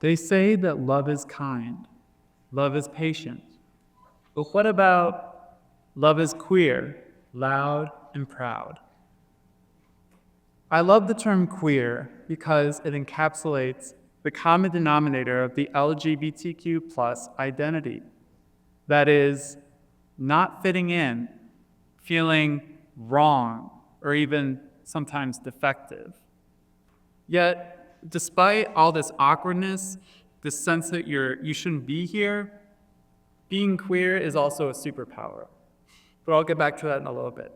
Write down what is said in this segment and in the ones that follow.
They say that love is kind, love is patient. But what about love is queer, loud, and proud? I love the term queer because it encapsulates the common denominator of the LGBTQ plus identity. That is, not fitting in, feeling wrong, or even sometimes defective. Yet, despite all this awkwardness, this sense that you shouldn't be here, being queer is also a superpower. But I'll get back to that in a little bit.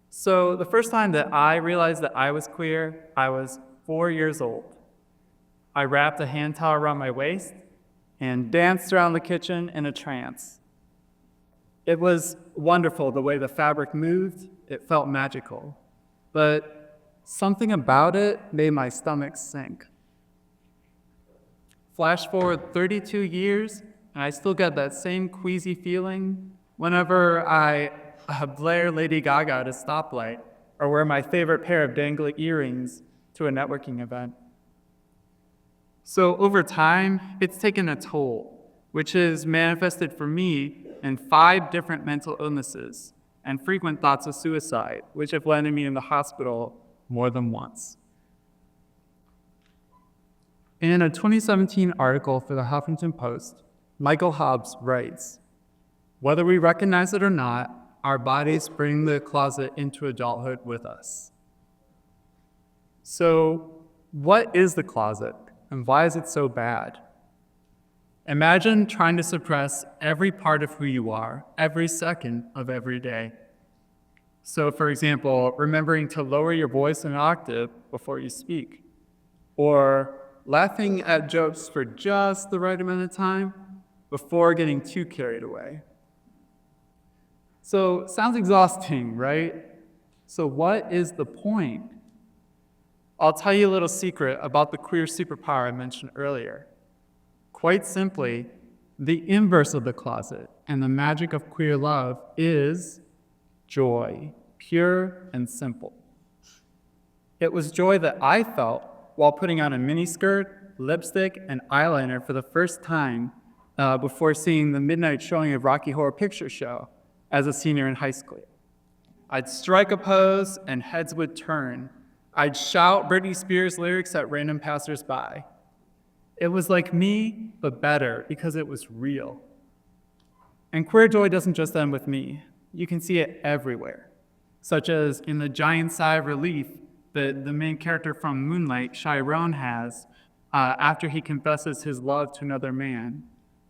So the first time that I realized that I was queer, I was 4 years old. I wrapped a hand towel around my waist and danced around the kitchen in a trance. It was wonderful the way the fabric moved. It felt magical. But something about it made my stomach sink. Flash forward 32 years, and I still get that same queasy feeling whenever I blare Lady Gaga at a stoplight or wear my favorite pair of dangly earrings to a networking event. So over time, it's taken a toll, which is manifested for me in 5 different mental illnesses and frequent thoughts of suicide, which have landed me in the hospital more than once. In a 2017 article for the Huffington Post, Michael Hobbs writes, "Whether we recognize it or not, our bodies bring the closet into adulthood with us." So, what is the closet, and why is it so bad? Imagine trying to suppress every part of who you are, every second of every day. So, for example, remembering to lower your voice an octave before you speak, or laughing at jokes for just the right amount of time before getting too carried away. So, sounds exhausting, right? So what is the point? I'll tell you a little secret about the queer superpower I mentioned earlier. Quite simply, the inverse of the closet and the magic of queer love is joy, pure and simple. It was joy that I felt while putting on a miniskirt, lipstick, and eyeliner for the first time before seeing the midnight showing of Rocky Horror Picture Show as a senior in high school. I'd strike a pose and heads would turn. I'd shout Britney Spears lyrics at random passersby. It was like me, but better because it was real. And queer joy doesn't just end with me. You can see it everywhere, such as in the giant sigh of relief that the main character from Moonlight, Chiron, has after he confesses his love to another man,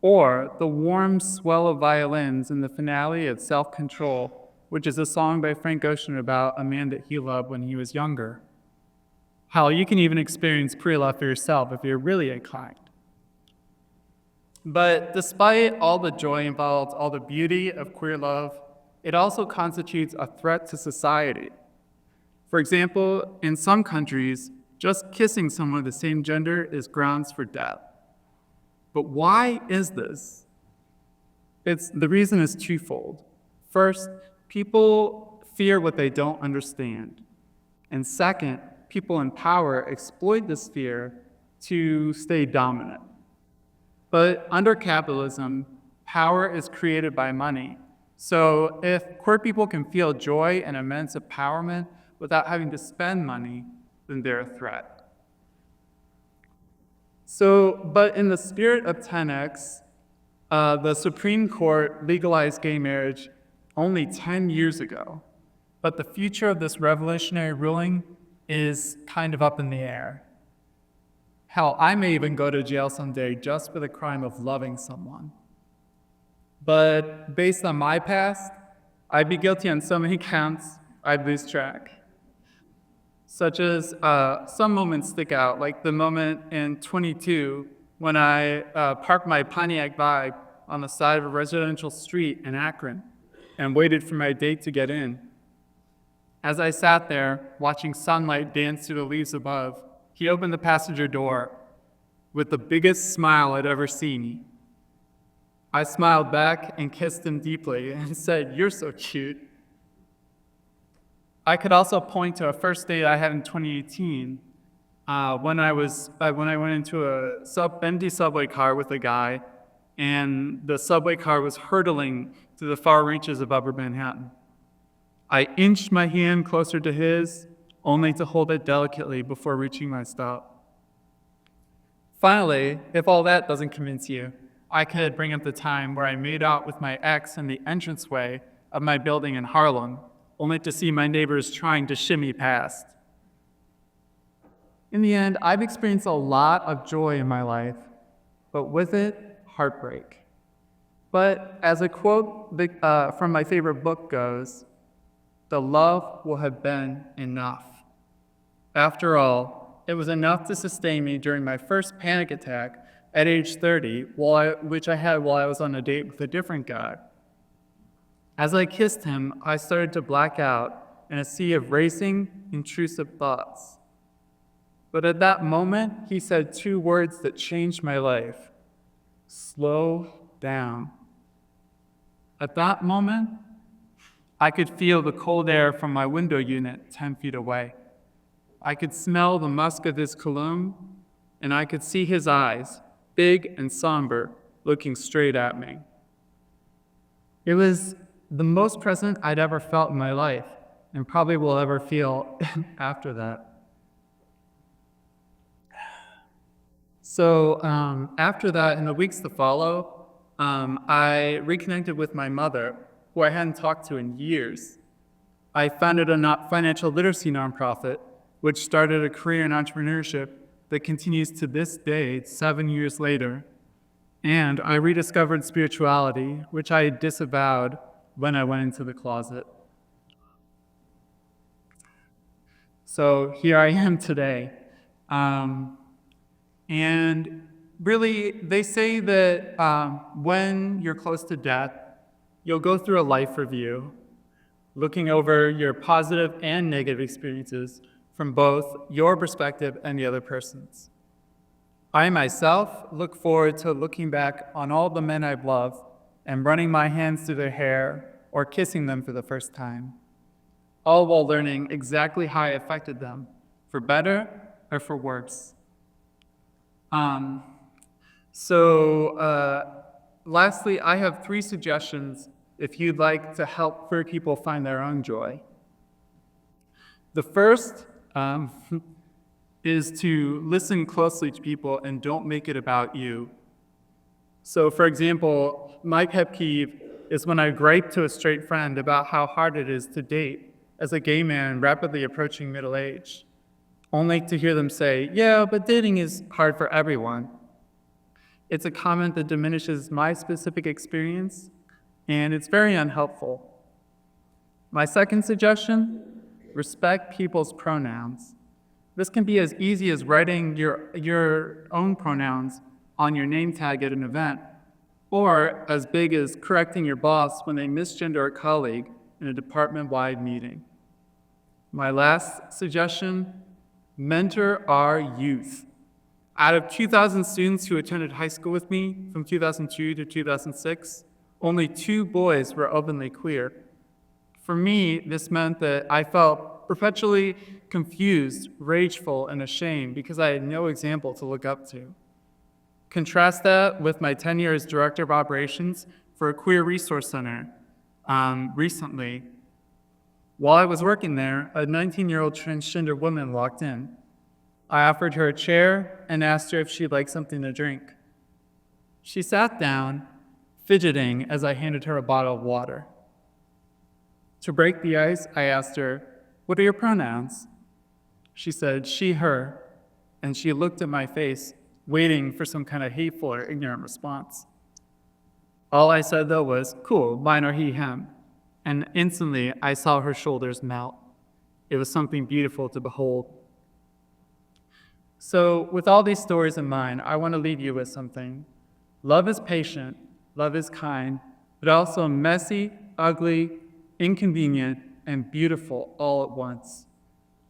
or the warm swell of violins in the finale of Self-Control, which is a song by Frank Ocean about a man that he loved when he was younger. Hell, you can even experience queer love for yourself if you're really inclined. But despite all the joy involved, all the beauty of queer love, it also constitutes a threat to society. For example, in some countries, just kissing someone of the same gender is grounds for death. But why is this? The reason is twofold. First, people fear what they don't understand. And second, people in power exploit this fear to stay dominant. But under capitalism, power is created by money. So if queer people can feel joy and immense empowerment without having to spend money, then they're a threat. But in the spirit of 10X, the Supreme Court legalized gay marriage only 10 years ago. But the future of this revolutionary ruling is kind of up in the air. Hell, I may even go to jail someday just for the crime of loving someone. But based on my past, I'd be guilty on so many counts, I'd lose track. Such as some moments stick out, like the moment in 22 when I parked my Pontiac Vibe on the side of a residential street in Akron and waited for my date to get in. As I sat there watching sunlight dance through the leaves above, he opened the passenger door with the biggest smile I'd ever seen. I smiled back and kissed him deeply and said, "You're so cute." I could also point to a first date I had in 2018. when I went into a empty subway car with a guy, and the subway car was hurtling to the far reaches of Upper Manhattan. I inched my hand closer to his, only to hold it delicately before reaching my stop. Finally, if all that doesn't convince you, I could bring up the time where I made out with my ex in the entranceway of my building in Harlem, only to see my neighbors trying to shimmy past. In the end, I've experienced a lot of joy in my life, but with it, heartbreak. But as a quote from my favorite book goes, the love will have been enough. After all, it was enough to sustain me during my first panic attack at age 30, which I had while I was on a date with a different guy. As I kissed him, I started to black out in a sea of racing, intrusive thoughts. But at that moment, he said two words that changed my life: slow down. At that moment, I could feel the cold air from my window unit 10 feet away. I could smell the musk of his cologne, and I could see his eyes, big and somber, looking straight at me. It was the most present I'd ever felt in my life, and probably will ever feel after that. So after that, in the weeks to follow, I reconnected with my mother, who I hadn't talked to in years. I founded a financial literacy nonprofit, which started a career in entrepreneurship that continues to this day, 7 years later. And I rediscovered spirituality, which I disavowed when I went into the closet. So here I am today. And really, they say that when you're close to death, you'll go through a life review, looking over your positive and negative experiences from both your perspective and the other person's. I myself look forward to looking back on all the men I've loved and running my hands through their hair or kissing them for the first time, all while learning exactly how I affected them, for better or for worse. Lastly, I have 3 suggestions if you'd like to help queer people find their own joy. The first is to listen closely to people and don't make it about you. So, for example, my pet peeve is when I gripe to a straight friend about how hard it is to date as a gay man rapidly approaching middle age, only to hear them say, "Yeah, but dating is hard for everyone." It's a comment that diminishes my specific experience, and it's very unhelpful. My second suggestion: respect people's pronouns. This can be as easy as writing your own pronouns on your name tag at an event, or as big as correcting your boss when they misgender a colleague in a department-wide meeting. My last suggestion: mentor our youth. Out of 2,000 students who attended high school with me from 2002 to 2006, only 2 boys were openly queer. For me, this meant that I felt perpetually confused, rageful, and ashamed because I had no example to look up to. Contrast that with my tenure as Director of Operations for a queer resource center recently. While I was working there, a 19-year-old transgender woman walked in. I offered her a chair and asked her if she'd like something to drink. She sat down, fidgeting as I handed her a bottle of water. To break the ice, I asked her, "What are your pronouns?" She said, "she, her," and she looked at my face, waiting for some kind of hateful or ignorant response. All I said, though, was, "Cool, mine are he, him," and instantly I saw her shoulders melt. It was something beautiful to behold. So, with all these stories in mind, I want to leave you with something. Love is patient, love is kind, but also messy, ugly, inconvenient, and beautiful all at once.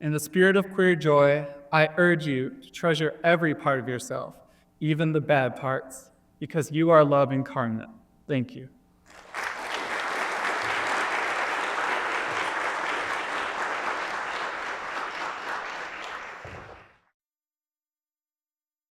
In the spirit of queer joy, I urge you to treasure every part of yourself, even the bad parts, because you are love incarnate. Thank you.